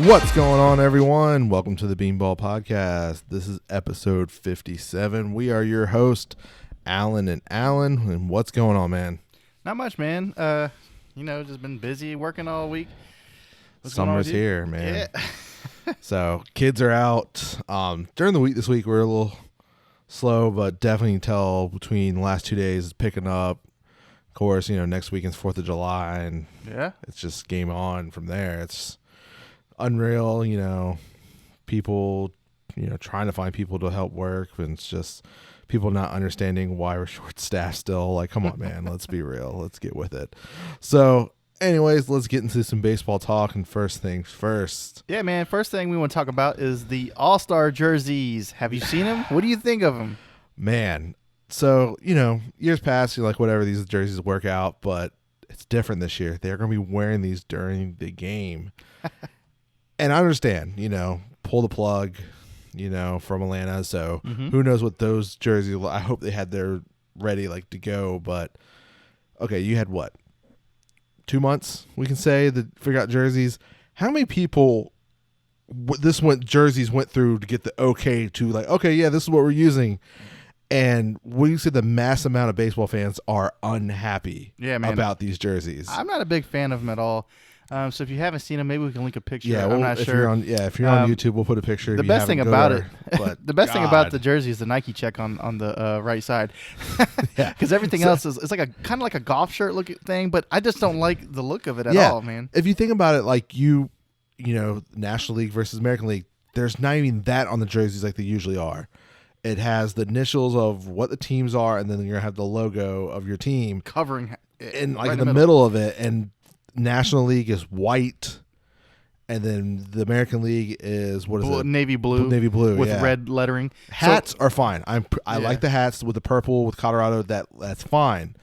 What's going on, everyone? Welcome to the Beanball Podcast. This is episode 57. We are your host, Alan and Alan. And what's going on, man? Not much, man. Just been busy working all week. Summer's here, man. Yeah. So kids are out. During the week this week, we're a little slow, but definitely can tell between the last 2 days it's picking up. Of course, next weekend's 4th of July, and it's just game on from there. It's unreal, people, trying to find people to help work, and it's just people not understanding why we're short-staffed still. Like, come on, man, let's be real. Let's get with it. So, anyways, let's get into some baseball talk, and first things first. Yeah, man, first thing we want to talk about is the All-Star jerseys. Have you seen them? What do you think of them? Man, so, years past, you're like, whatever, these jerseys work out, but it's different this year. They're going to be wearing these during the game. And I understand, pull the plug, from Atlanta. So who knows what those jerseys, I hope they had their ready, like, to go. But, okay, you had what? 2 months, we can say, to figure out jerseys. How many people jerseys went through to get the okay to, like, okay, yeah, this is what we're using. And we see the mass amount of baseball fans are unhappy about these jerseys. I'm not a big fan of them at all. So if you haven't seen them, maybe we can link a picture. Yeah, I'm not if sure. If you're on YouTube, we'll put a picture. The best thing about it, thing about the jersey is the Nike check on the right side, because everything else is it's like a kind of like a golf shirt looking thing. But I just don't like the look of it at all, man. If you think about it, like National League versus American League, there's not even that on the jerseys like they usually are. It has the initials of what the teams are, and then you're gonna have the logo of your team covering in like the middle of it, and National League is white, and then the American League is what is it? Navy blue with red lettering. Hats are fine. I like the hats with the purple with Colorado. That's fine,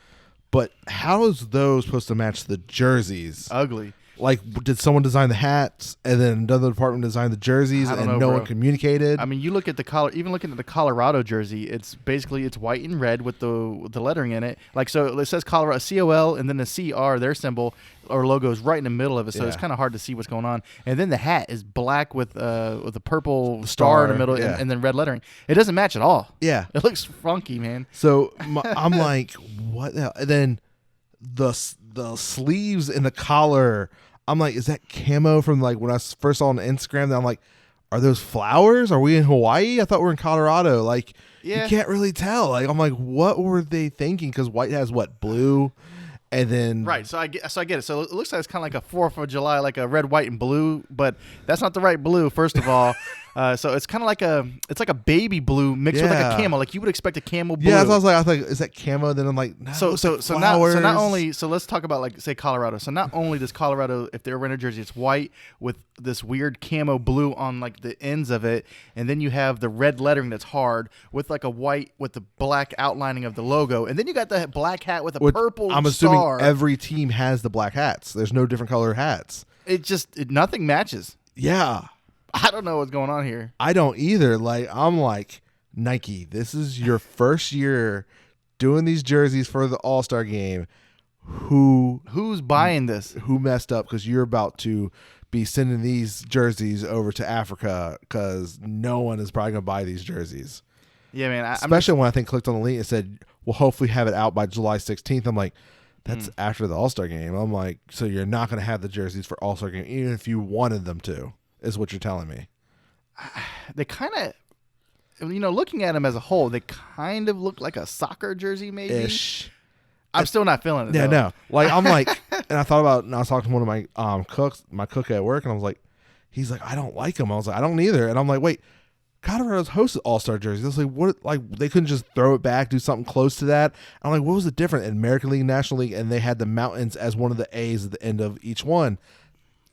but how is those supposed to match the jerseys? Ugly. Like, did someone design the hats and then another department design the jerseys and no one communicated? I mean, you look at even looking at the Colorado jersey, it's white and red with the lettering in it. Like, so it says Colorado COL and then the CR, their symbol or logo is right in the middle of it, so it's kind of hard to see what's going on. And then the hat is black with a purple star in the middle and then red lettering. It doesn't match at all. Yeah, it looks funky, man. So I'm like, what the hell? And then the sleeves and the collar, I'm like, is that camo from like when I first saw on Instagram? That I'm like, are those flowers? Are we in Hawaii? I thought we were in Colorado. Like, you can't really tell. Like, I'm like, what were they thinking? Because white has what, blue, and then right. So I get it. So it looks like it's kind of like a 4th of July, like a red, white, and blue, but that's not the right blue. First of all. So it's kind of like a baby blue mixed with like a camo, like you would expect a camo blue. Yeah, so I was like, is that camo? Then I'm like, no, not only let's talk about like say Colorado. So not only does Colorado, if they're wearing a jersey, it's white with this weird camo blue on like the ends of it, and then you have the red lettering that's hard with like a white with the black outlining of the logo, and then you got the black hat with a purple star. I'm assuming every team has the black hats. There's no different colored hats. Nothing matches. Yeah. I don't know what's going on here. I don't either. Like, I'm like, Nike, this is your first year doing these jerseys for the All-Star game. Who's buying this? Who messed up? Because you're about to be sending these jerseys over to Africa because no one is probably going to buy these jerseys. Yeah, man. Especially when I clicked on the link and said, we'll hopefully have it out by July 16th. I'm like, that's after the All-Star game. I'm like, so you're not going to have the jerseys for All-Star game, even if you wanted them to. Is what you're telling me. They kind of, looking at them as a whole, they kind of look like a soccer jersey, maybe. Ish. I'm still not feeling it. Yeah, though. no. Like, I'm like, and I thought about, and I was talking to one of my my cook at work, and I was like, he's like, I don't like them. I was like, I don't either. And I'm like, wait, Colorado's hosted All-Star jerseys. I was like, what? Like, they couldn't just throw it back, do something close to that. I'm like, what was the difference in American League, National League, and they had the mountains as one of the A's at the end of each one.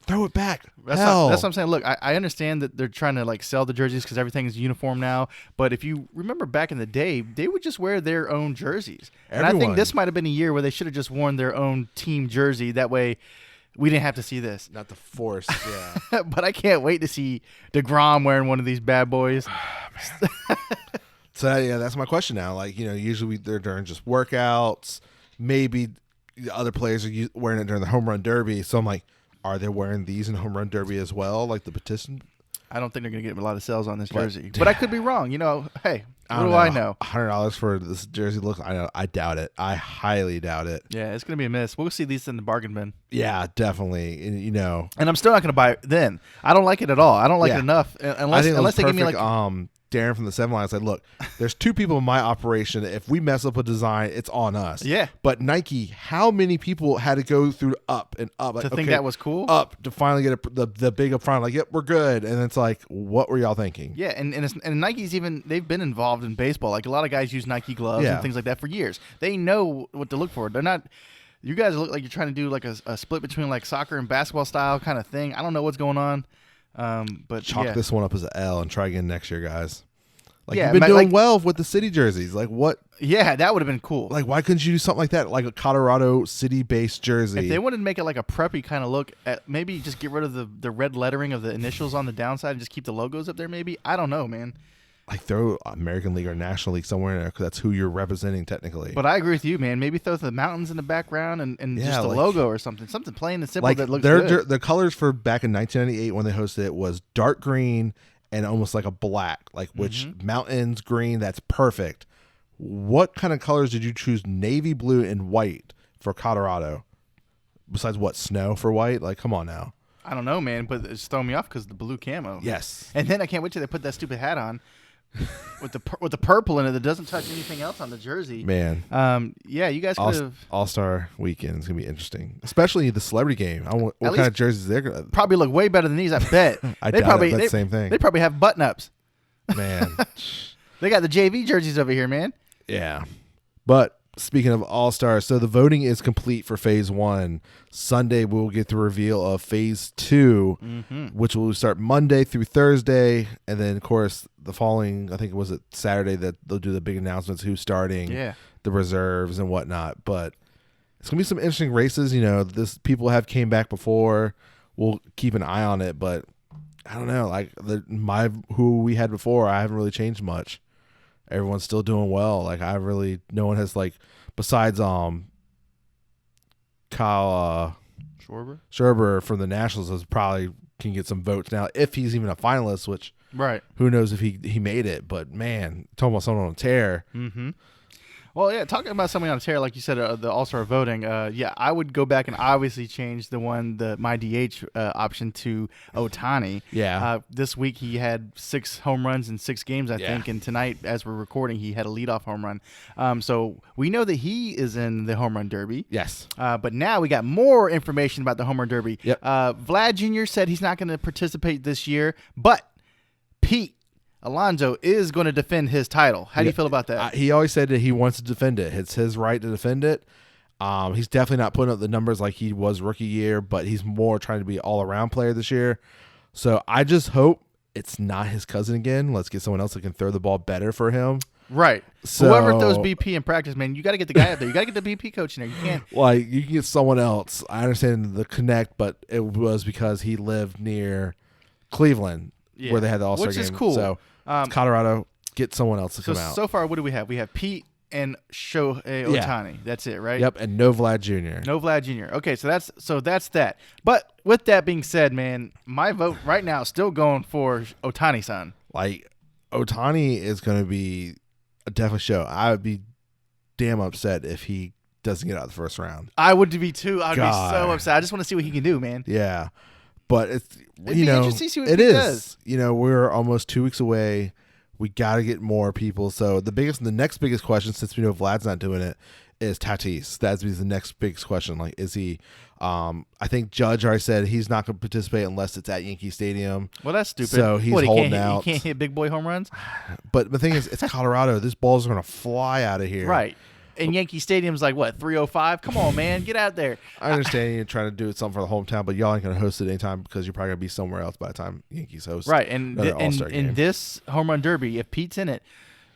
Throw it back. That's what I'm saying. Look, I understand that they're trying to like sell the jerseys because everything is uniform now. But if you remember back in the day, they would just wear their own jerseys. And I think this might have been a year where they should have just worn their own team jersey. That way we didn't have to see this. Not the force, yeah. But I can't wait to see DeGrom wearing one of these bad boys. So, yeah, that's my question now. Like, usually they're during just workouts. Maybe the other players are wearing it during the Homerun Derby. So I'm like, are they wearing these in Home Run Derby as well, like the petition? I don't think they're going to get a lot of sales on this jersey, but I could be wrong. Hey, what do I know? $100 for this jersey looks. I doubt it. I highly doubt it. Yeah, it's going to be a miss. We'll see these in the bargain bin. Yeah, definitely. And I'm still not going to buy it then. I don't like it at all. I don't like it enough unless they give me like Darren from the 7 Line said, look, there's 2 people in my operation. If we mess up a design, it's on us. Yeah. But Nike, how many people had to go through up and up? Like, to think that was cool? Up to finally get the big up front. Like, yep, we're good. And it's like, what were y'all thinking? Yeah, and Nike's they've been involved in baseball. Like, a lot of guys use Nike gloves and things like that for years. They know what to look for. They're not... You guys look like you're trying to do like a split between like soccer and basketball style kind of thing. I don't know what's going on. But chalk this one up as an L and try again next year, guys. Like, yeah, you've been doing well with the city jerseys. Like, what? Yeah, that would have been cool. Like, why couldn't you do something like that? Like a Colorado city-based jersey. If they wanted to make it like a preppy kind of look, maybe just get rid of the red lettering of the initials on the downside and just keep the logos up there maybe. I don't know, man. Like, throw American League or National League somewhere in there because that's who you're representing technically. But I agree with you, man. Maybe throw the mountains in the background and just a logo or something. Something plain and simple that looks good. The colors for back in 1998 when they hosted it was dark green and almost like a black, like which mountains green, that's perfect. What kind of colors did you choose? Navy blue and white for Colorado. Besides what, snow for white? Like, come on now. I don't know, man, but it's throwing me off because the blue camo. Yes. And then I can't wait till they put that stupid hat on with the purple in it that doesn't touch anything else on the jersey. Man. Yeah, you guys could have... All-Star Weekend is going to be interesting, especially the celebrity game. What kind of jerseys they're going to... Probably look way better than these, I bet. The same thing. They probably have button-ups. Man. They got the JV jerseys over here, man. Yeah. But speaking of All-Stars, so the voting is complete for Phase 1. Sunday, we'll get the reveal of Phase 2, which will start Monday through Thursday. And then, of course, the following, I think it was Saturday, that they'll do the big announcements, who's starting, the reserves and whatnot. But it's going to be some interesting races. People have came back before. We'll keep an eye on it. But I don't know. Like, who we had before, I haven't really changed much. Everyone's still doing well. Like, no one has, like, besides Kyle Schwarber from the Nationals is probably can get some votes now if he's even a finalist, which who knows if he made it. But man, talking about someone on a tear. Well, yeah, talking about somebody on a tear, like you said, the All-Star voting, I would go back and obviously change my DH option to Ohtani. Yeah. This week he had 6 home runs in 6 games, I think, and tonight, as we're recording, he had a leadoff home run. So we know that he is in the Home Run Derby. Yes. But now we got more information about the Home Run Derby. Yep. Vlad Jr. said he's not going to participate this year, but Pete Alonso is going to defend his title. How do you feel about that? He always said that he wants to defend it. It's his right to defend it. He's definitely not putting up the numbers like he was rookie year, but he's more trying to be all-around player this year. So I just hope it's not his cousin again. Let's get someone else that can throw the ball better for him. Right. So, whoever throws BP in practice, man, you got to get the guy out there. You got to get the BP coach in there. You can't. Like, you can get someone else. I understand the connect, but it was because he lived near Cleveland where they had the All-Star game. Which is cool. So Colorado, get someone else to come out. So far, what do we have? We have Pete and Shohei Ohtani. That's it, right? Yep, and no Vlad Jr. No Vlad Jr. Okay, so that's that. But with that being said, man, my vote right now is still going for Ohtani-san. Like, Ohtani is going to be a definite show. I would be damn upset if he doesn't get out of the first round. I would be too. I would be so upset. I just want to see what he can do, man. Yeah. But it's, interesting to see what it he is. Does. We're almost 2 weeks away. We got to get more people. So the next biggest question, since we know Vlad's not doing it, is Tatis. That's the next biggest question. Like, is he? I think Judge already said he's not going to participate unless it's at Yankee Stadium. Well, that's stupid. So he's holding out. He can't hit big boy home runs. But the thing is, it's Colorado. This ball's going to fly out of here. Right. And Yankee Stadium's like, what, 305? Come on, man. Get out there. I understand you're trying to do something for the hometown, but y'all ain't going to host it anytime because you're probably going to be somewhere else by the time Yankees host. Right. And in this Home Run Derby, if Pete's in it,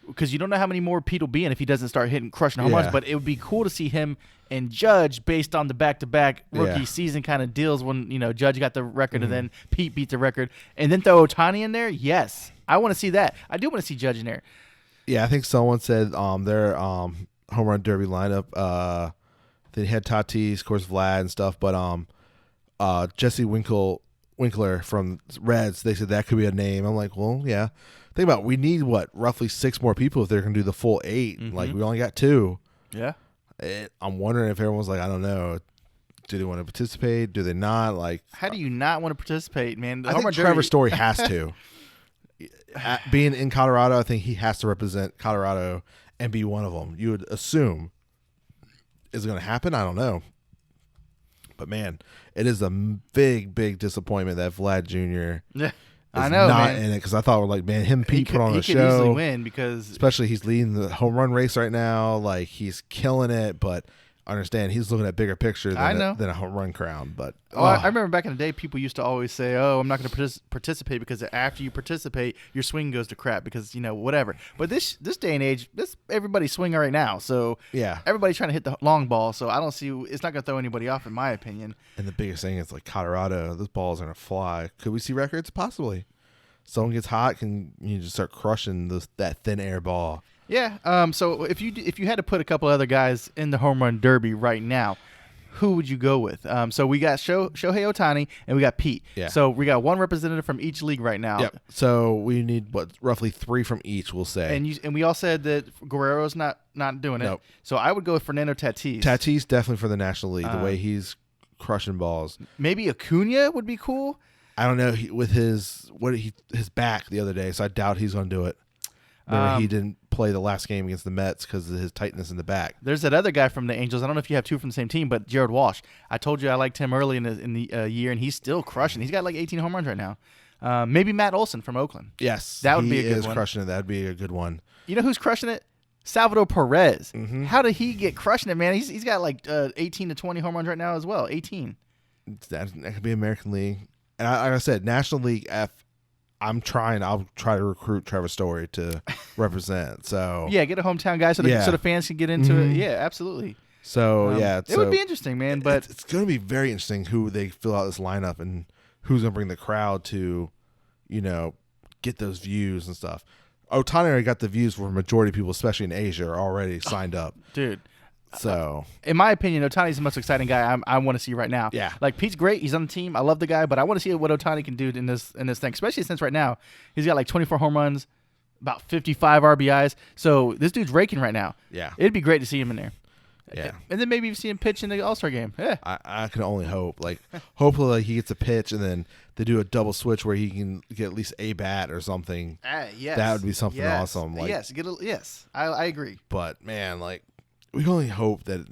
because you don't know how many more Pete will be in if he doesn't start crushing home runs, but it would be cool to see him and Judge based on the back-to-back rookie season kind of deals when, Judge got the record and then Pete beat the record. And then throw Ohtani in there? Yes. I want to see that. I do want to see Judge in there. Yeah, I think someone said their Home Run Derby lineup. They had Tatis, of course, Vlad and stuff, but Jesse Winkler from Reds. They said that could be a name. I'm like, well, yeah. Think about it. We need roughly 6 more people if they're going to do the full 8. Mm-hmm. Like we only got 2. Yeah. I'm wondering if everyone's like, I don't know. Do they want to participate? Do they not? Like, how do you not want to participate, man? I think Trevor Story has to. Being in Colorado, I think he has to represent Colorado and be one of them. You would assume. Is it going to happen? I don't know. But man, it is a big, big disappointment that Vlad Jr. Yeah, is not man. In it because I thought like, man, him and Pete put on a show. He could easily win because especially he's leading the home run race right now. Like he's killing it, but. I understand he's looking at bigger picture than a home run crown, but I remember back in the day, people used to always say, "Oh, I'm not going to participate because after you participate, your swing goes to crap because whatever." But this day and age, everybody's swinging right now, so yeah, everybody's trying to hit the long ball. So I don't see it's not going to throw anybody off, in my opinion. And the biggest thing is like Colorado, those balls are going to fly. Could we see records? Possibly. Someone gets hot, can you just start crushing that thin air ball? Yeah. So if you had to put a couple other guys in the home run derby right now, who would you go with? So we got Shohei Ohtani and we got Pete. Yeah. So we got one representative from each league right now. Yep. So we need roughly 3 from each. We'll say. And we all said that Guerrero's not doing it. Nope. So I would go with Fernando Tatis. Tatis definitely for the National League. The way he's crushing balls. Maybe Acuna would be cool. I don't know with his back the other day, so I doubt he's going to do it. Remember, he didn't play the last game against the Mets because of his tightness in the back. There's that other guy from the Angels. I don't know if you have 2 from the same team, but Jared Walsh. I told you I liked him early in the year, and he's still crushing. He's got like 18 home runs right now. Maybe Matt Olson from Oakland. Yes, that would be a good one. He is crushing it. That'd be a good one. You know who's crushing it? Salvador Perez. Mm-hmm. How did he get crushing it, man? He's got like 18 to 20 home runs right now as well. 18. That could be American League. And like I said, National League F. I'll try to recruit Trevor Story to represent. So yeah, get a hometown guy so the fans can get into it. Yeah, absolutely. So it would be interesting, man. But it's going to be very interesting who they fill out this lineup and who's going to bring the crowd to, get those views and stuff. Ohtani already got the views for a majority of people, especially in Asia, are already signed up, dude. So, in my opinion, Ohtani's the most exciting guy I want to see right now. Yeah, like Pete's great; he's on the team. I love the guy, but I want to see what Ohtani can do in this thing, especially since right now he's got like 24 home runs, about 55 RBIs. So this dude's raking right now. Yeah, it'd be great to see him in there. Yeah, and then maybe see him pitch in the All-Star game. Yeah, I can only hope. Like, hopefully he gets a pitch, and then they do a double switch where he can get at least a bat or something. Yes, that would be something awesome. Like, yes, I agree. But man, like, we can only hope that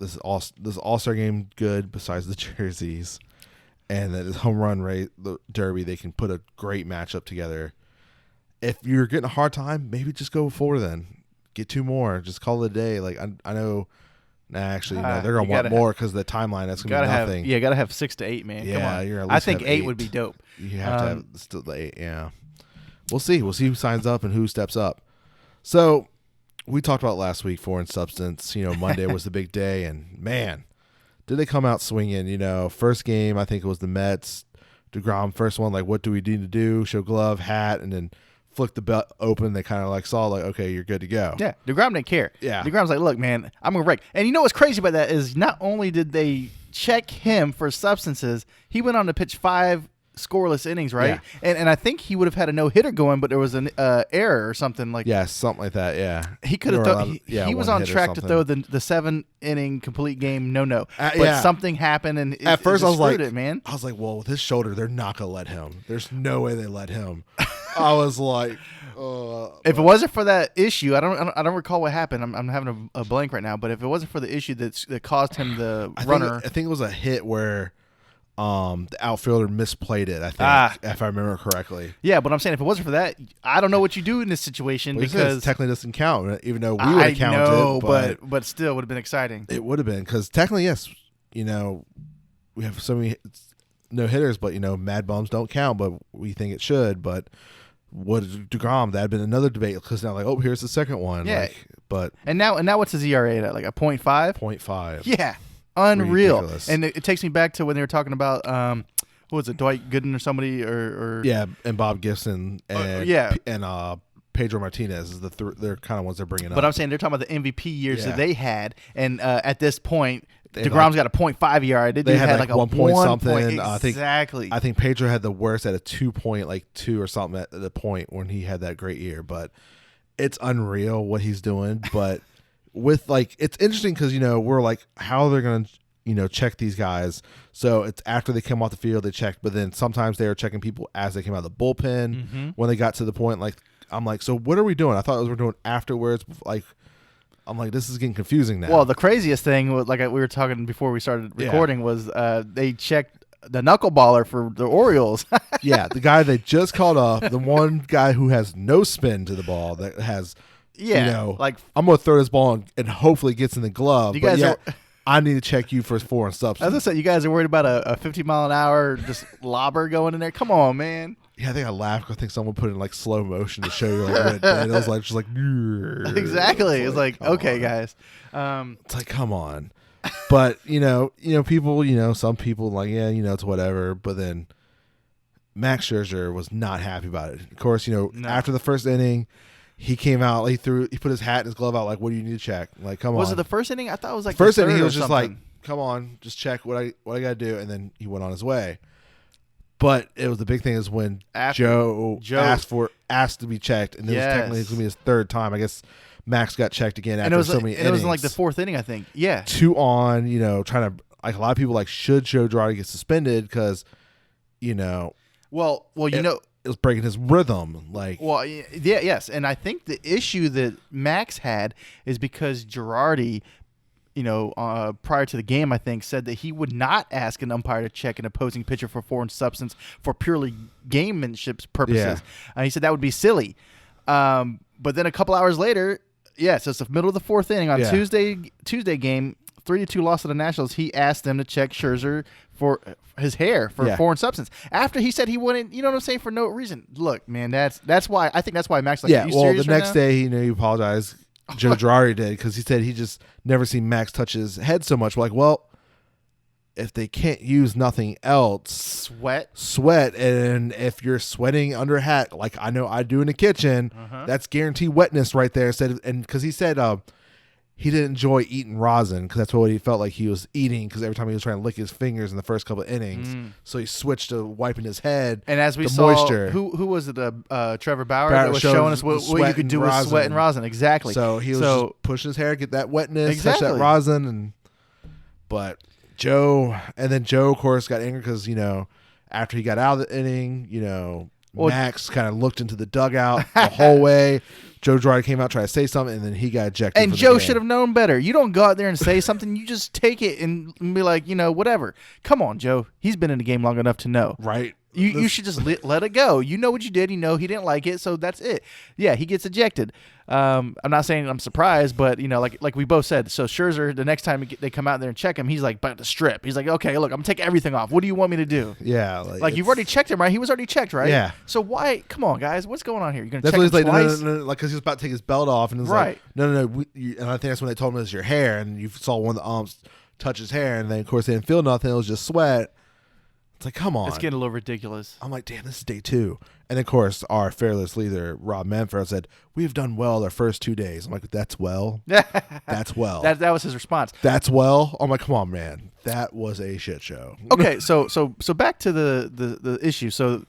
this All-Star game good besides the jerseys, and that this home run the derby they can put a great matchup together. If you're getting a hard time, maybe just go 4 then. Get 2 more. Just call it a day. Like I know. Nah, actually, no. They're gonna want more because the timeline. That's gonna be nothing. You gotta have 6 to 8, man. Yeah, come on. You're at least I think 8 would be dope. You have to have still the 8. Yeah, we'll see. We'll see who signs up and who steps up. So we talked about last week foreign substance. Monday was the big day, and man, did they come out swinging? First game I think it was the Mets. DeGrom first one. Like, what do we need to do? Show glove, hat, and then flicked the belt open. They kind of like saw like, okay, you're good to go. Yeah, DeGrom didn't care. Yeah, DeGrom's like, look, man, I'm gonna wreck. And you know what's crazy about that is not only did they check him for substances, he went on to pitch 5 scoreless innings, right? Yeah. And I think he would have had a no-hitter going, but there was an error or something like. Yeah, something like that. Yeah, he could have. He was on track to throw the 7-inning complete game no, but something happened and at first I was like, man. I was like, well, with his shoulder, they're not gonna let him. There's no way they let him. I was like, if it wasn't for that issue, I don't recall what happened. I'm having a blank right now. But if it wasn't for the issue that caused him the runner, I think it was a hit where the outfielder misplayed it. I think, if I remember correctly. Yeah, but I'm saying if it wasn't for that, I don't know what you do in this situation because it technically doesn't count, even though we would have counted. I know, but still would have been exciting. It would have been because technically, yes, we have so many no hitters, but mad bums don't count, but we think it should, but. What DeGrom? That had been another debate because now, like, oh, here's the second one. Yeah, but and now what's his ERA at? Like a 0.5? 0.5. Yeah, unreal. Ridiculous. And it takes me back to when they were talking about what was it, Dwight Gooden or somebody or yeah, and Bob Gibson and and Pedro Martinez is they're kind of ones they're bringing up. But I'm saying they're talking about the MVP years that they had, and at this point, DeGrom's got a .5 ERA. They had like 1 point something. Exactly. I think Pedro had the worst at a 2.2 or something at the point when he had that great year. But it's unreal what he's doing. But with it's interesting because we're like, how they're gonna check these guys. So it's after they come off the field they check, but then sometimes they are checking people as they came out of the bullpen when they got to the point. Like I'm like, so what are we doing? I thought it was we're doing afterwards. Like I'm like, this is getting confusing now. Well, the craziest thing, like we were talking before we started recording, was they checked the knuckleballer for the Orioles. Yeah, the guy they just called up, the one guy who has no spin to the ball, that has, like I'm going to throw this ball and hopefully gets in the glove. You guys I need to check you for foreign substance. As I said, you guys are worried about a 50-mile-an-hour just lobber going in there. Come on, man. Yeah, I think I laughed. I think someone put it in like slow motion to show you what it did. It was like just like exactly. It's like okay, guys. It's like come on, but people, some people like it's whatever. But then Max Scherzer was not happy about it. Of course, after the first inning, he came out. He put his hat and his glove out. Like, what do you need to check? Like, come on. Was it the first inning? I thought it was like first the inning. He third was or just something. like, come on, just check what I got to do, and then he went on his way. But it was the big thing is when Joe asked to be checked, and this was technically going to be his third time. I guess Max got checked again after so many innings. And it was in like the fourth inning, I think. Yeah. 2 on, trying to like a lot of people like should Joe Girardi get suspended because, Well, it was breaking his rhythm. Like, well, yes, and I think the issue that Max had is because Girardi, prior to the game, I think, said that he would not ask an umpire to check an opposing pitcher for foreign substance for purely gamemanship purposes. Yeah. He said that would be silly. But then a couple hours later, so it's the middle of the fourth inning on Tuesday game, 3-2 loss to the Nationals. He asked them to check Scherzer for his hair for foreign substance after he said he wouldn't. You know what I'm saying? For no reason. Look, man, that's why I think that's why Max. Like, yeah. Well, the next day, he apologized. Joe Girardi did because he said he just never seen Max touch his head so much. We're like, well, if they can't use nothing else, sweat, and if you're sweating under a hat, like I know I do in the kitchen, that's guaranteed wetness right there. And because he said he didn't enjoy eating rosin because that's what he felt like he was eating because every time he was trying to lick his fingers in the first couple of innings, so he switched to wiping his head. And as we saw, moisture. Who was it? Trevor Bauer that was showing us what you could do with sweat and rosin. Exactly. So he was just pushing his hair, get that wetness, touch that rosin, but Joe, of course, got angry because after he got out of the inning, Max kind of looked into the dugout the whole way. Joe Girardi came out, tried to say something, and then he got ejected. And Joe should have known better. You don't go out there and say something. You just take it and be like, whatever. Come on, Joe. He's been in the game long enough to know. Right. You should just let it go. You know what you did. He didn't like it, so that's it. Yeah, he gets ejected. I'm not saying I'm surprised, but like we both said. So Scherzer, the next time they come out there and check him, he's like, "But the strip." He's like, "Okay, look, I'm gonna take everything off. What do you want me to do?" Yeah, like you've already checked him, right? He was already checked, right? Yeah. So why? Come on, guys, what's going on here? You're gonna that's check what him he's like, twice? no, like because he was about to take his belt off, and it was right. like, no. And I think that's when they told him it was your hair, and you saw one of the umps touch his hair, and then of course they didn't feel nothing. It was just sweat. It's like, come on. It's getting a little ridiculous. I'm like, damn, this is day 2. And of course, our fearless leader, Rob Manfred, said, we've done well our first 2 days. I'm like, that's well? That's well. That was his response. That's well? I'm like, come on, man. That was a shit show. Okay, so back to the issue. So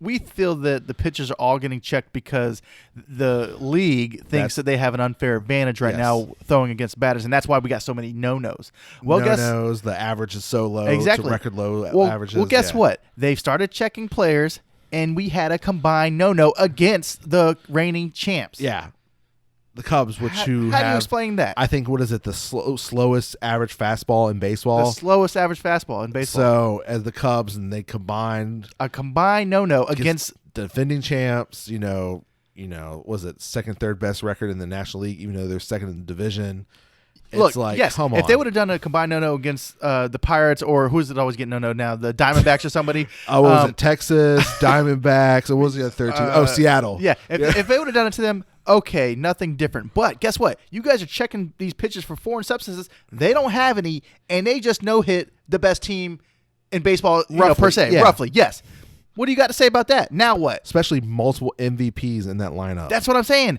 we feel that the pitchers are all getting checked because the league thinks that they have an unfair advantage right now throwing against batters, and that's why we got so many no-nos. Well, no-nos, the average is so low. Exactly. To record low averages. Well, guess what? They've started checking players, and we had a combined no-no against the reigning champs. Yeah. The Cubs, which how do you explain that? I think, what is it, the slowest average fastball in baseball? The slowest average fastball in baseball. So, as the Cubs, and they combined... A combined no-no against... defending champs, was it second, third best record in the National League, even though they're second in the division. It's come on. If they would have done a combined no-no against the Pirates, or who's it always getting no-no now? The Diamondbacks or somebody? Was it Texas, Diamondbacks, or what was the other third team? Seattle. Yeah, if they would have done it to them, okay, nothing different. But guess what? You guys are checking these pitchers for foreign substances. They don't have any, and they just no-hit the best team in baseball, per se. Yeah. Roughly, yes. What do you got to say about that? Now what? Especially multiple MVPs in that lineup. That's what I'm saying.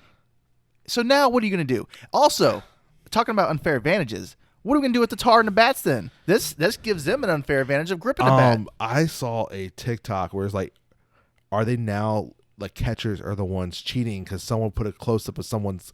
So now what are you going to do? Also, talking about unfair advantages, What are we gonna do with the tar and the bats then? This gives them an unfair advantage of gripping the bat. I saw a TikTok where it's like, are they now like catchers are the ones cheating because someone put a close up of someone's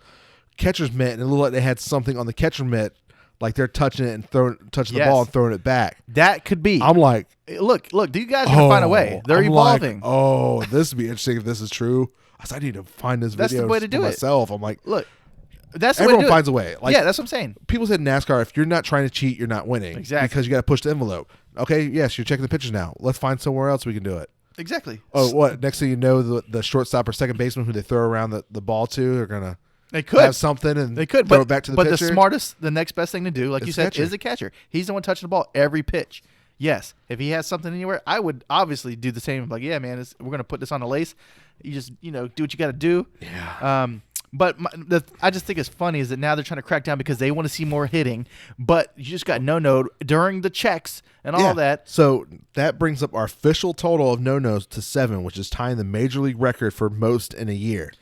catcher's mitt and it looked like they had something on the catcher mitt, like they're touching it and touching the ball and throwing it back. That could be. I'm like, look, you guys are gonna find a way. They're evolving. Like, this would be interesting if this is true. I need to find this video the way to do myself. I'm like, look. That's everyone the way to do finds a way. Like, yeah, that's what I'm saying. People said in NASCAR, if you're not trying to cheat, you're not winning. Exactly. Because you got to push the envelope. Okay, yes, you're checking the pitches now. Let's find somewhere else we can do it. Exactly. Oh, what? Next thing you know, the shortstop or second baseman who they throw around the ball to are gonna have something and they could throw it back to the pitcher. But the next best thing to do, like you said, is the catcher. He's the one touching the ball every pitch. Yes, if he has something anywhere, I would obviously do the same. Like, yeah, man, we're gonna put this on the lace. You just do what you got to do. Yeah. But I just think it's funny is that now they're trying to crack down because they want to see more hitting, but you just got no-no during the checks and all that. So that brings up our official total of no-nos to 7, which is tying the major league record for most in a year.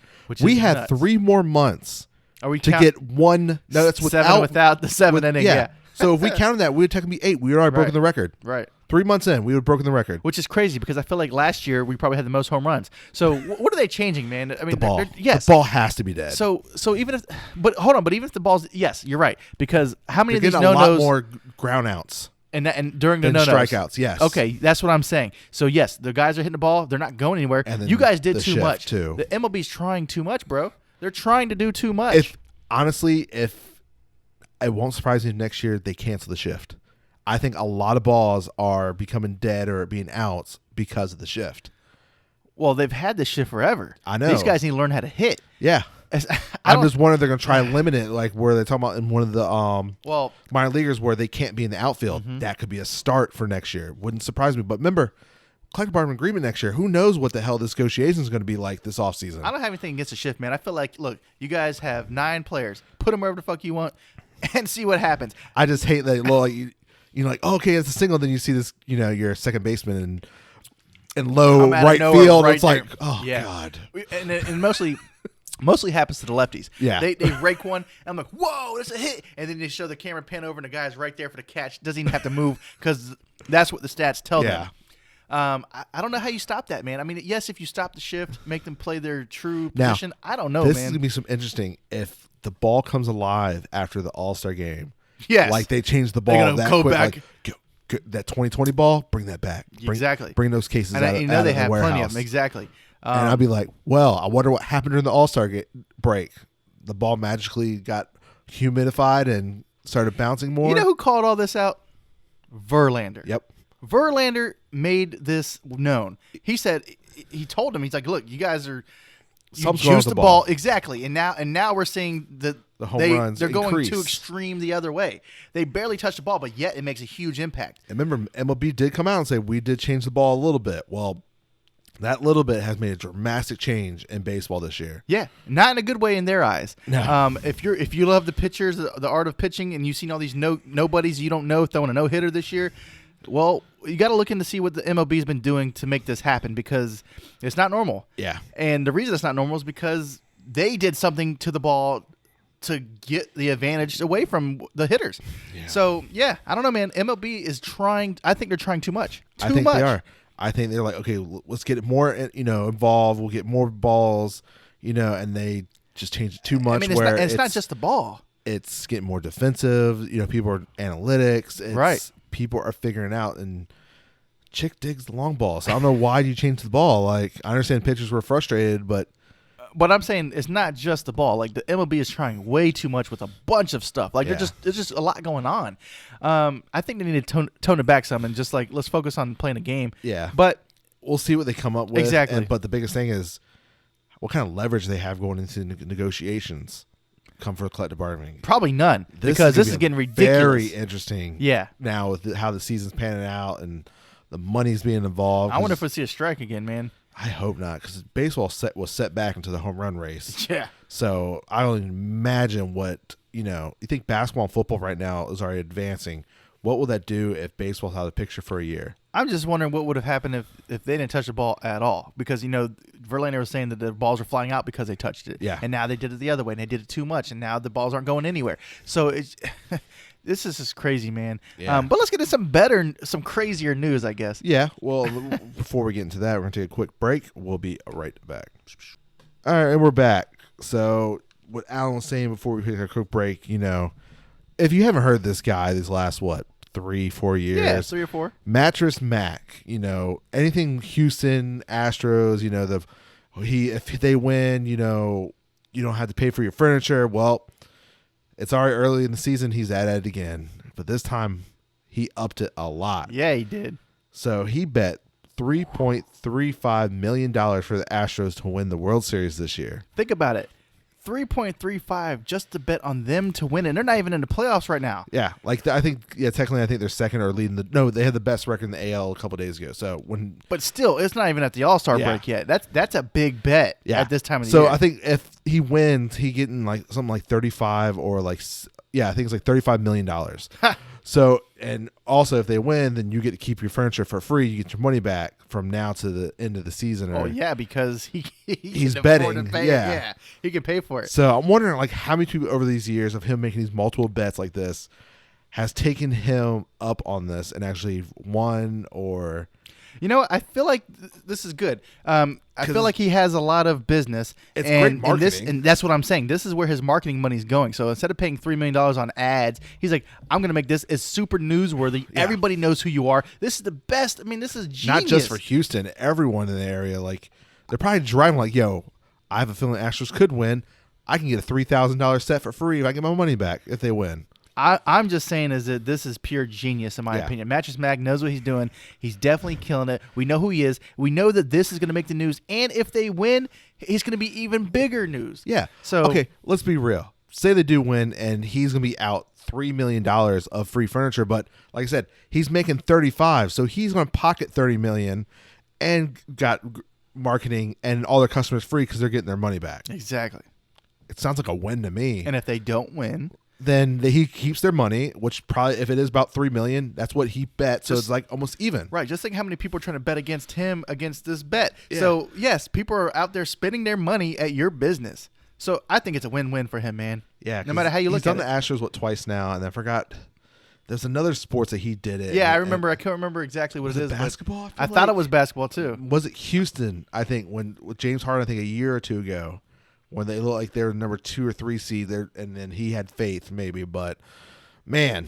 We had nuts. 3 more months get one. No, that's without the 7 inning. Yeah. So if we counted that, we would technically be 8. We would already broken the record. Right. 3 months in, we would have broken the record. Which is crazy because I feel like last year we probably had the most home runs. So what are they changing, man? I mean, the ball. Yes. The ball has to be dead. So even if, but hold on, but even if the ball's, yes, you're right. Because how many They're of these no-nos? A lot no-nos more ground outs. And during the no-nos. Strikeouts, yes. Okay, that's what I'm saying. So, yes, the guys are hitting the ball. They're not going anywhere. And you guys did too much. Too. The MLB's trying too much, bro. They're trying to do too much. Honestly, it won't surprise me next year they cancel the shift. I think a lot of balls are becoming dead or being outs because of the shift. Well, they've had this shift forever. I know. These guys need to learn how to hit. Yeah. I'm just wondering if they're going to try and limit it, like where they're talking about in one of the minor leaguers where they can't be in the outfield. Mm-hmm. That could be a start for next year. Wouldn't surprise me. But remember, collective bargaining agreement next year. Who knows what the hell this negotiation is going to be like this offseason? I don't have anything against the shift, man. I feel like, look, you guys have 9 players. Put them wherever the fuck you want and see what happens. I just hate that. Like, okay, it's a single. Then you see this, your second baseman in low right field. It's like, God. And mostly happens to the lefties. Yeah. They rake one, and I'm like, whoa, that's a hit. And then they show the camera pan over, and the guy's right there for the catch. Doesn't even have to move because that's what the stats tell them. I don't know how you stop that, man. I mean, yes, if you stop the shift, make them play their true position. I don't know, this man. This is going to be some interesting if the ball comes alive after the All-Star game. Yes. Like they changed the ball that quick. Back. Like, that 2020 ball, bring that back. Bring those cases and out, they out have the warehouse. plenty of them. Exactly. And I'd be like, well, I wonder what happened during the All-Star break. The ball magically got humidified and started bouncing more. You know who called all this out? Verlander. Yep. Verlander made this known. He said, he told him, he's like, look, you guys are, you juice the ball. Exactly. And now we're seeing the home runs they're going increase. too extreme the other way. They barely touch the ball, but yet it makes a huge impact. And remember, MLB did come out and say, we did change the ball a little bit. Well, that little bit has made a dramatic change in baseball this year. Yeah, not in a good way in their eyes. No. If you love the pitchers, the art of pitching, and you've seen all these nobodies you don't know throwing a no-hitter this year, well, you got to look into see what the MLB's been doing to make this happen because it's not normal. Yeah. And the reason it's not normal is because they did something to the ball to get the advantage away from the hitters. Yeah. So, yeah, I don't know, man. MLB is trying. I think they're trying too much. I think they are. I think they're like, okay, let's get it more, involved. We'll get more balls, and they just change it too much. I mean, it's not just the ball. It's getting more defensive. People are analytics. Right. People are figuring out, and Chick digs the long ball. So I don't know why you changed the ball. Like, I understand pitchers were frustrated, but I'm saying it's not just the ball. Like the MLB is trying way too much with a bunch of stuff. Like there's just a lot going on. I think they need to tone it back some and just like let's focus on playing a game. Yeah, but we'll see what they come up with. Exactly. But the biggest thing is what kind of leverage they have going into negotiations. Come for collective bargaining? Probably none, because this is getting ridiculous. Very interesting. Yeah. Now with how the season's panning out and the money's being involved. I wonder if we'll see a strike again, man. I hope not, because baseball was set back into the home run race. Yeah. So I don't even imagine what you think basketball and football right now is already advancing. what will that do if baseball's out of the picture for a year? I'm just wondering what would have happened if they didn't touch the ball at all. Because, Verlander was saying that the balls were flying out because they touched it. Yeah. And now they did it the other way, and they did it too much, and now the balls aren't going anywhere. So it's this is just crazy, man. Yeah. But let's get into some crazier news, I guess. Yeah. Well, before we get into that, we're going to take a quick break. We'll be right back. All right, and we're back. So what Alan was saying before we take a quick break, if you haven't heard this guy these last, 3-4 years. Yeah, 3 or 4. Mattress Mac, anything Houston Astros, if they win, you don't have to pay for your furniture. Well, it's already early in the season. He's at it again, but this time he upped it a lot. Yeah, he did. So he bet $3.35 million for the Astros to win the World Series this year. Think about it. 3.35 just to bet on them to win, and they're not even in the playoffs right now. Yeah, technically, I think they're second or leading they had the best record in the AL a couple days ago. But still, it's not even at the All-Star break yet. That's a big bet at this time of the year. So I think if he wins, he getting something like 35 or I think it's like $35 million. So, and also if they win, then you get to keep your furniture for free. You get your money back from now to the end of the season. Because he's can betting. afford to pay he can pay for it. So I'm wondering how many people over these years of him making these multiple bets like this has taken him up on this and actually won or... I feel like this is good. I feel like he has a lot of business. It's great marketing. And that's what I'm saying. This is where his marketing money's going. So instead of paying $3 million on ads, he's like, I'm going to make this as super newsworthy. Yeah. Everybody knows who you are. This is the best. I mean, this is genius. Not just for Houston. Everyone in the area. They're probably driving yo, I have a feeling the Astros could win. I can get a $3,000 set for free if I get my money back if they win. I'm just saying is that this is pure genius in my opinion. Mattress Mac knows what he's doing. He's definitely killing it. We know who he is. We know that this is going to make the news. And if they win, he's going to be even bigger news. Yeah. So okay, let's be real. Say they do win, and he's going to be out $3 million of free furniture. But like I said, he's making 35, so he's going to pocket $30 million and got marketing and all their customers free because they're getting their money back. Exactly. It sounds like a win to me. And if they don't win, then he keeps their money, which probably, if it is about $3 million, that's what he bet. So it's almost even. Right. Just think how many people are trying to bet against him against this bet. Yeah. So, yes, people are out there spending their money at your business. So I think it's a win-win for him, man. Yeah. No matter how you look at it. He's done the Astros, twice now, and I forgot. There's another sports that he did it. Yeah, I remember. I can't remember exactly what it is. Basketball? I thought it was basketball, too. Was it Houston, I think, with James Harden, I think a year or two ago, when they looked like they were number 2 or 3 seed there, and then he had faith maybe, but man,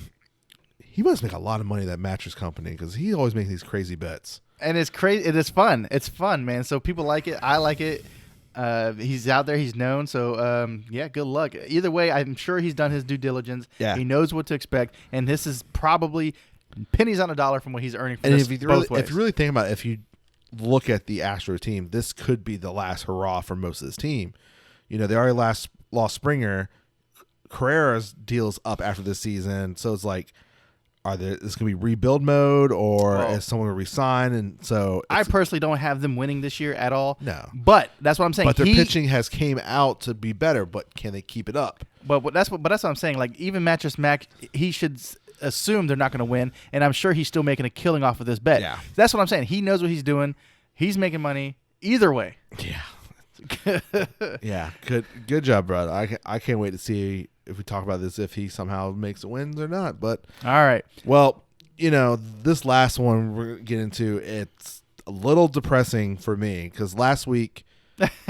he must make a lot of money at that mattress company because he always makes these crazy bets. And it's crazy. It is fun. It's fun, man. So people like it. I like it. He's out there. He's known. So good luck. Either way, I'm sure he's done his due diligence. Yeah. He knows what to expect, and this is probably pennies on a dollar from what he's earning from this. If you really think about it, if you look at the Astro team, this could be the last hurrah for most of this team. They already lost Springer. Carrera's deal's up after this season, so it's like, is this going to be rebuild mode, or is someone going to resign? And so I personally don't have them winning this year at all. No, but that's what I'm saying. But their pitching has came out to be better, but can they keep it up? But that's what I'm saying. Even Mattress Mac, he should assume they're not going to win, and I'm sure he's still making a killing off of this bet. Yeah, that's what I'm saying. He knows what he's doing. He's making money either way. Yeah. Yeah, good job, bro. I can't wait to see if we talk about this, if he somehow makes it wins or not. But all right, well, this last one we're gonna get into, it's a little depressing for me because last week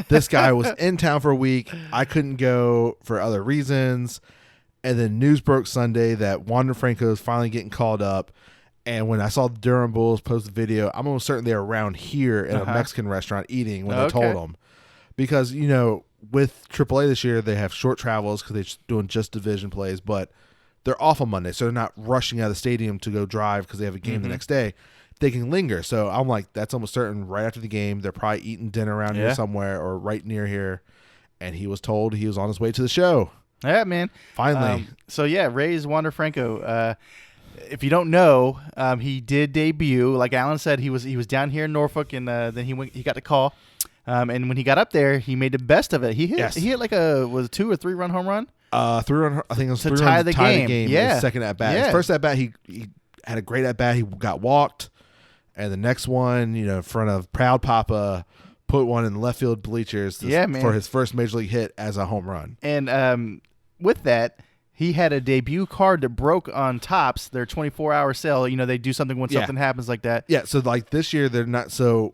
this guy was in town for a week. I couldn't go for other reasons, and then news broke Sunday that Wander Franco is finally getting called up. And when I saw the Durham Bulls post the video, I'm almost certain they're around here in a Mexican restaurant eating when they told them. Because, with AAA this year, they have short travels because they're doing just division plays, but they're off on Monday, so they're not rushing out of the stadium to go drive because they have a game the next day. They can linger. So I'm like, that's almost certain right after the game, they're probably eating dinner around here somewhere or right near here. And he was told he was on his way to the show. Yeah, man. Finally. Raise Wander Franco. If you don't know, he did debut. Like Alan said, he was down here in Norfolk, and then he got the call. And when he got up there, he made the best of it. He hit like a 2 or 3 run home run. Three run. I think it was To three tie runs the to tie game. the game. Yeah. His second at bat. Yeah. His first at bat, he had a great at bat. He got walked, and the next one, in front of Proud Papa, put one in the left field bleachers. For his first major league hit as a home run. And with that, he had a debut card that broke on Topps, their 24-hour sale. They do something when something happens like that. Yeah. So like this year, they're not so.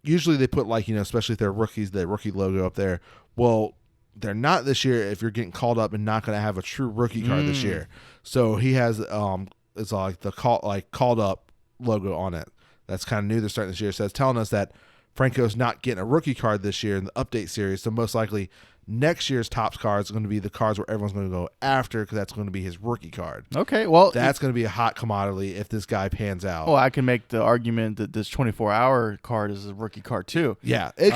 Usually they put especially if they're rookies, the rookie logo up there. Well, they're not this year if you're getting called up and not going to have a true rookie card this year. So he has it's like the called up logo on it. That's kind of new. They're starting this year. So it's telling us that Franco's not getting a rookie card this year in the update series. So most likely next year's Topps cards are going to be the cards where everyone's going to go after because that's going to be his rookie card. Okay, well, that's going to be a hot commodity if this guy pans out. Well, I can make the argument that this 24-hour card is a rookie card too. Yeah, it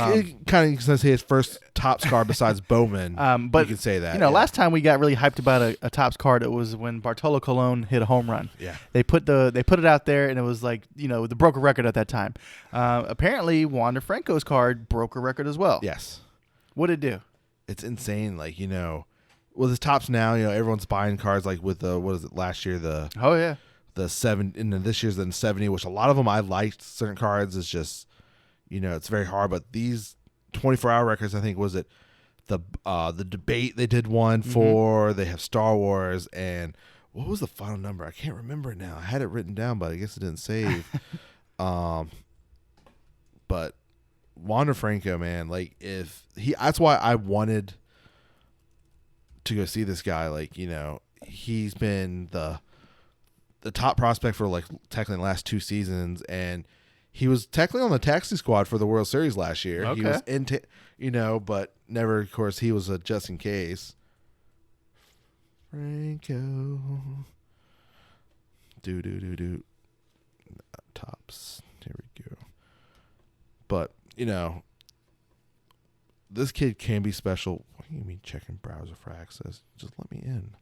kind of say his first Topps card besides Bowman. But you can say that. Last time we got really hyped about a Topps card, it was when Bartolo Colon hit a home run. Yeah, they put it out there, and it was like the broke a record at that time. Apparently, Wander Franco's card broke a record as well. Yes. What did it do? It's insane. With his Topps now, everyone's buying cards with the what is it last year the the 7 and then this year's the 70, which a lot of them I liked. Certain cards is just it's very hard, but these 24-hour records, I think was it the debate they did one for. They have Star Wars, and what was the final number? I can't remember it now. I had it written down, but I guess it didn't save. But Wander Franco, man, that's why I wanted to go see this guy. He's been the top prospect for technically the last 2 seasons, and he was technically on the taxi squad for the World Series last year. Okay. He was but never, of course, he was a just in case. Franco. Do. Topps. Here we go. But, this kid can be special. What do you mean checking browser for access? Just let me in.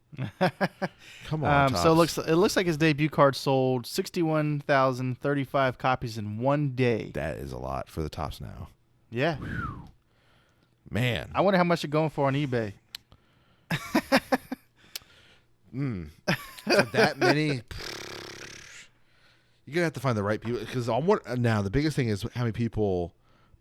Come on, Topps. So it looks like his debut card sold 61,035 copies in one day. That is a lot for the Topps now. Yeah. Whew. Man. I wonder how much they're going for on eBay. So that many... You're going to have to find the right people. Because now the biggest thing is how many people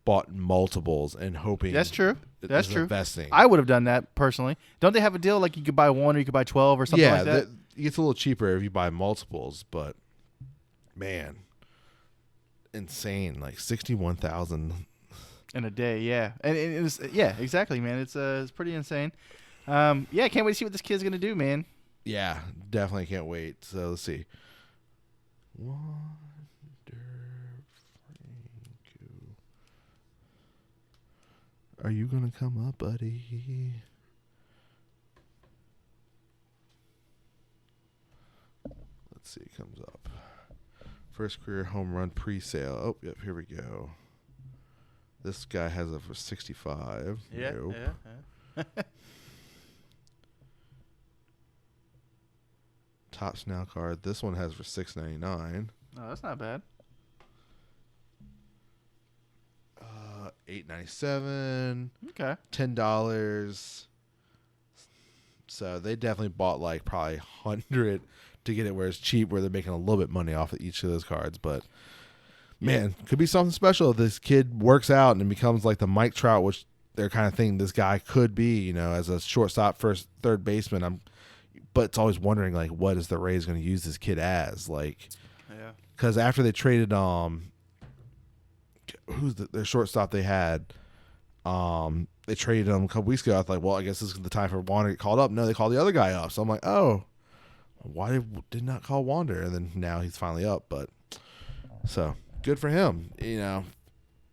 bought multiples and hoping. That's true. That's true. Investing. I would have done that personally. Don't they have a deal like you could buy 1 or you could buy 12 or something like that? It gets a little cheaper if you buy multiples, but man, insane. 61,000 in a day, yeah. And it's exactly, man. It's pretty insane. Can't wait to see what this kid's going to do, man. Yeah, definitely can't wait. So let's see. Wander Franco. Are you going to come up, buddy? Let's see. It comes up. First career home run pre-sale. Oh, yep. Here we go. This guy has it for 65. Yeah. Nope. Yeah. Topps Now card. This one has for $6.99. Oh, that's not bad. $8.97. Okay. $10. So they definitely bought probably 100 to get it where it's cheap, where they're making a little bit money off of each of those cards. But man, could be something special if this kid works out and becomes like the Mike Trout, which they're kind of thinking this guy could be, as a shortstop, first, third baseman. But it's always wondering what is the Rays going to use this kid as? Because after they traded who's their shortstop they had, they traded him a couple weeks ago. I thought, well, I guess this is the time for Wander to get called up. No, they called the other guy up. So I'm like, oh, why did not call Wander? And then now he's finally up. But so good for him.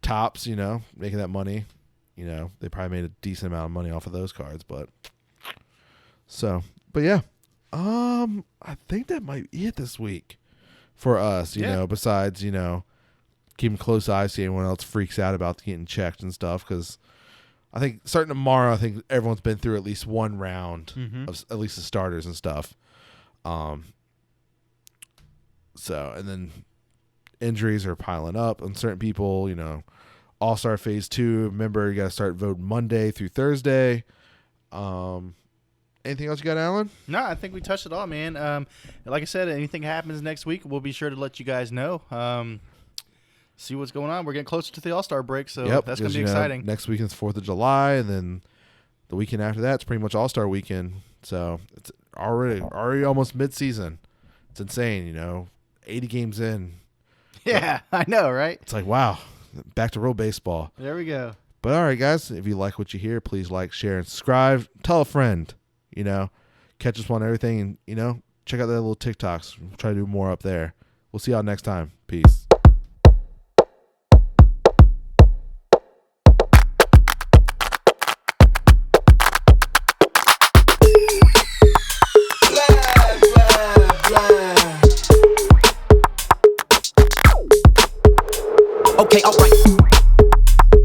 Topps, making that money. They probably made a decent amount of money off of those cards. But yeah, I think that might be it this week for us. Besides keeping close eyes, see anyone else freaks out about getting checked and stuff. Because I think starting tomorrow, I think everyone's been through at least one round of at least the starters and stuff. And then injuries are piling up on certain people. All-Star Phase 2. Remember, you got to start voting Monday through Thursday. Anything else you got, Alan? No, I think we touched it all, man. Like I said, anything happens next week, we'll be sure to let you guys know. See what's going on. We're getting closer to the All-Star break, so that's going to be exciting. Next weekend's 4th of July, and then the weekend after that, it's pretty much All-Star weekend. So it's already almost mid-season. It's insane, 80 games in. Yeah, I know, right? It's like, wow, back to real baseball. There we go. But all right, guys, if you like what you hear, please like, share, and subscribe. Tell a friend, catch us on everything, and, check out their little TikToks. We'll try to do more up there. We'll see y'all next time. Peace.